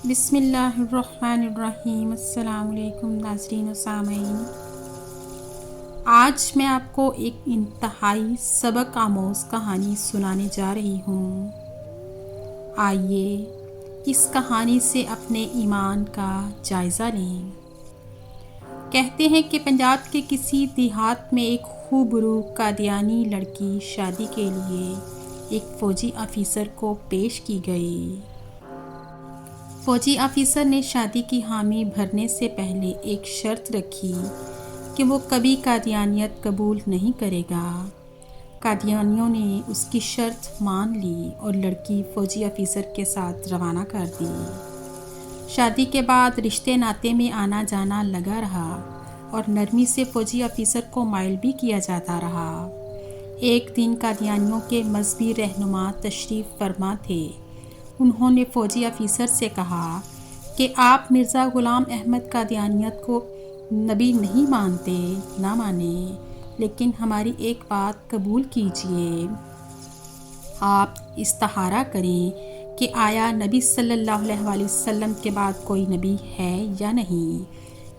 بسم اللہ الرحمن الرحیم۔ السلام علیکم ناظرین و سامعین، آج میں آپ کو ایک انتہائی سبق آموز کہانی سنانے جا رہی ہوں۔ آئیے اس کہانی سے اپنے ایمان کا جائزہ لیں۔ کہتے ہیں کہ پنجاب کے کسی دیہات میں ایک خوبرو قادیانی لڑکی شادی کے لیے ایک فوجی آفیسر کو پیش کی گئی۔ فوجی آفیسر نے شادی کی حامی بھرنے سے پہلے ایک شرط رکھی کہ وہ کبھی قادیانیت قبول نہیں کرے گا۔ قادیانیوں نے اس کی شرط مان لی اور لڑکی فوجی آفیسر کے ساتھ روانہ کر دی۔ شادی کے بعد رشتے ناطے میں آنا جانا لگا رہا اور نرمی سے فوجی آفیسر کو مائل بھی کیا جاتا رہا۔ ایک دن قادیانیوں کے مذہبی رہنما تشریف فرما تھے۔ انہوں نے فوجی آفیسر سے کہا کہ آپ مرزا غلام احمد قادیانیت کو نبی نہیں مانتے، نہ مانیں، لیکن ہماری ایک بات قبول کیجئے۔ آپ استخارہ کریں کہ آیا نبی صلی اللہ علیہ وآلہ وسلم کے بعد کوئی نبی ہے یا نہیں،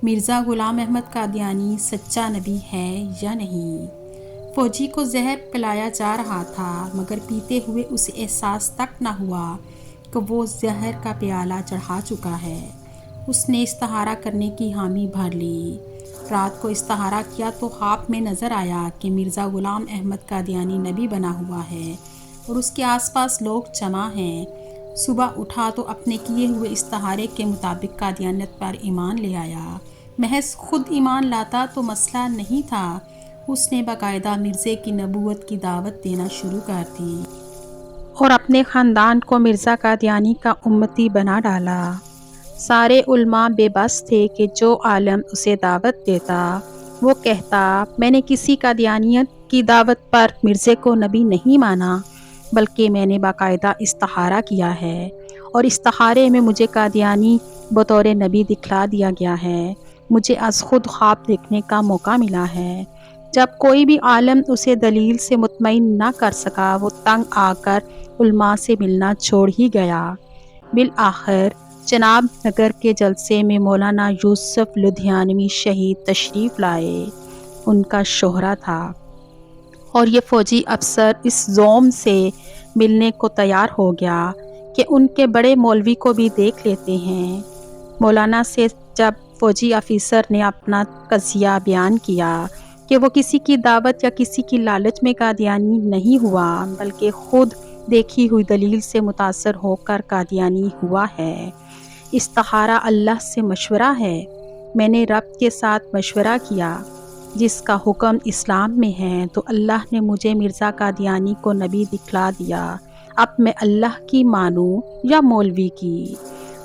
مرزا غلام احمد قادیانی سچا نبی ہے یا نہیں۔ فوجی کو زہر پلایا جا رہا تھا، مگر پیتے ہوئے اسے احساس تک نہ ہوا کہ وہ زہر کا پیالہ چڑھا چکا ہے۔ اس نے استخارہ کرنے کی حامی بھر لی۔ رات کو استخارہ کیا تو خواب میں نظر آیا کہ مرزا غلام احمد قادیانی نبی بنا ہوا ہے اور اس کے آس پاس لوگ جمع ہیں۔ صبح اٹھا تو اپنے کیے ہوئے استخارے کے مطابق قادیانیت پر ایمان لے آیا۔ محض خود ایمان لاتا تو مسئلہ نہیں تھا، اس نے باقاعدہ مرزے کی نبوت کی دعوت دینا شروع کر دی اور اپنے خاندان کو مرزا قادیانی کا امتی بنا ڈالا۔ سارے علماء بے بس تھے کہ جو عالم اسے دعوت دیتا وہ کہتا میں نے کسی قادیانیت کی دعوت پر مرزے کو نبی نہیں مانا، بلکہ میں نے باقاعدہ استخارہ کیا ہے اور استخارے میں مجھے قادیانی بطور نبی دکھلا دیا گیا ہے۔ مجھے از خود خواب دیکھنے کا موقع ملا ہے۔ جب کوئی بھی عالم اسے دلیل سے مطمئن نہ کر سکا، وہ تنگ آ کر علماء سے ملنا چھوڑ ہی گیا۔ بالآخر چناب نگر کے جلسے میں مولانا یوسف لدھیانوی شہید تشریف لائے۔ ان کا شوہرہ تھا اور یہ فوجی افسر اس زوم سے ملنے کو تیار ہو گیا کہ ان کے بڑے مولوی کو بھی دیکھ لیتے ہیں۔ مولانا سے جب فوجی آفیسر نے اپنا قضیہ بیان کیا کہ وہ کسی کی دعوت یا کسی کی لالچ میں قادیانی نہیں ہوا، بلکہ خود دیکھی ہوئی دلیل سے متاثر ہو کر قادیانی ہوا ہے۔ استخارہ اللہ سے مشورہ ہے، میں نے رب کے ساتھ مشورہ کیا جس کا حکم اسلام میں ہے، تو اللہ نے مجھے مرزا قادیانی کو نبی دکھلا دیا۔ اب میں اللہ کی مانوں یا مولوی کی؟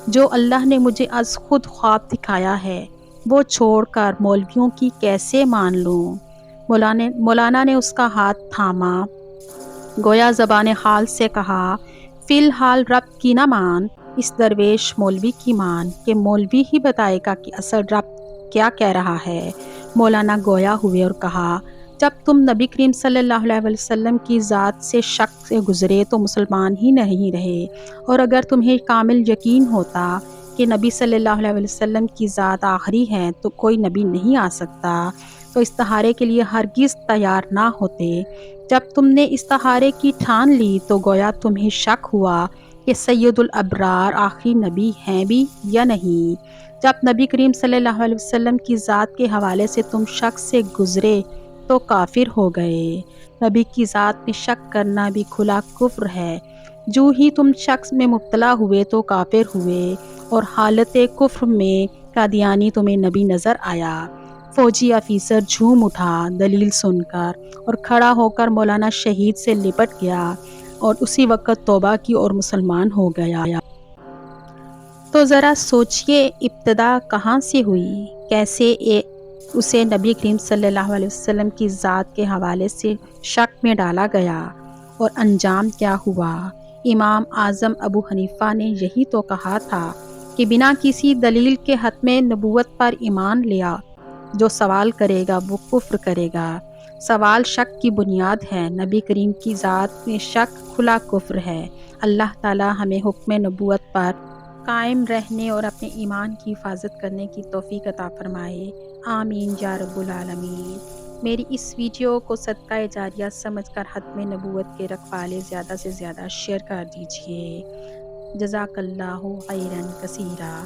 جو اللہ نے مجھے از خود خواب دکھایا ہے وہ چھوڑ کر مولویوں کی کیسے مان لوں؟ مولانا نے اس کا ہاتھ تھاما، گویا زبان حال سے کہا فی الحال رب کی نہ مان، اس درویش مولوی کی مان، کہ مولوی ہی بتائے گا کہ اصل رب کیا کہہ رہا ہے۔ مولانا گویا ہوئے اور کہا جب تم نبی کریم صلی اللہ علیہ وسلم کی ذات سے شک سے گزرے تو مسلمان ہی نہیں رہے، اور اگر تمہیں کامل یقین ہوتا کہ نبی صلی اللہ علیہ وسلم کی ذات آخری ہے تو کوئی نبی نہیں آ سکتا، تو استخارے کے لیے ہرگز تیار نہ ہوتے۔ جب تم نے استخارے کی ٹھان لی تو گویا تمہیں شک ہوا کہ سید الابرار آخری نبی ہیں بھی یا نہیں۔ جب نبی کریم صلی اللہ علیہ وسلم کی ذات کے حوالے سے تم شک سے گزرے تو کافر ہو گئے۔ نبی کی ذات میں شک کرنا بھی کھلا کفر ہے۔ جو ہی تم شک میں مبتلا ہوئے تو کافر ہوئے، اور حالت کفر میں قادیانی تمہیں نبی نظر آیا۔ فوجی آفیسر جھوم اٹھا دلیل سن کر اور کھڑا ہو کر مولانا شہید سے لپٹ گیا اور اسی وقت توبہ کی اور مسلمان ہو گیا۔ تو ذرا سوچئے ابتدا کہاں سے ہوئی، کیسے اسے نبی کریم صلی اللہ علیہ وسلم کی ذات کے حوالے سے شک میں ڈالا گیا، اور انجام کیا ہوا۔ امام اعظم ابو حنیفہ نے یہی تو کہا تھا کہ بنا کسی دلیل کے حتم نبوت پر ایمان لیا جو سوال کرے گا وہ کفر کرے گا۔ سوال شک کی بنیاد ہے، نبی کریم کی ذات میں شک کھلا کفر ہے۔ اللہ تعالی ہمیں حکم نبوت پر قائم رہنے اور اپنے ایمان کی حفاظت کرنے کی توفیق عطا فرمائے، آمین یا رب العالمین۔ میری اس ویڈیو کو صدقہ جاریہ سمجھ کر ختم نبوت کے رکھوالے زیادہ سے زیادہ شیئر کر دیجیے۔ جزاک اللہ خیراً کثیرا۔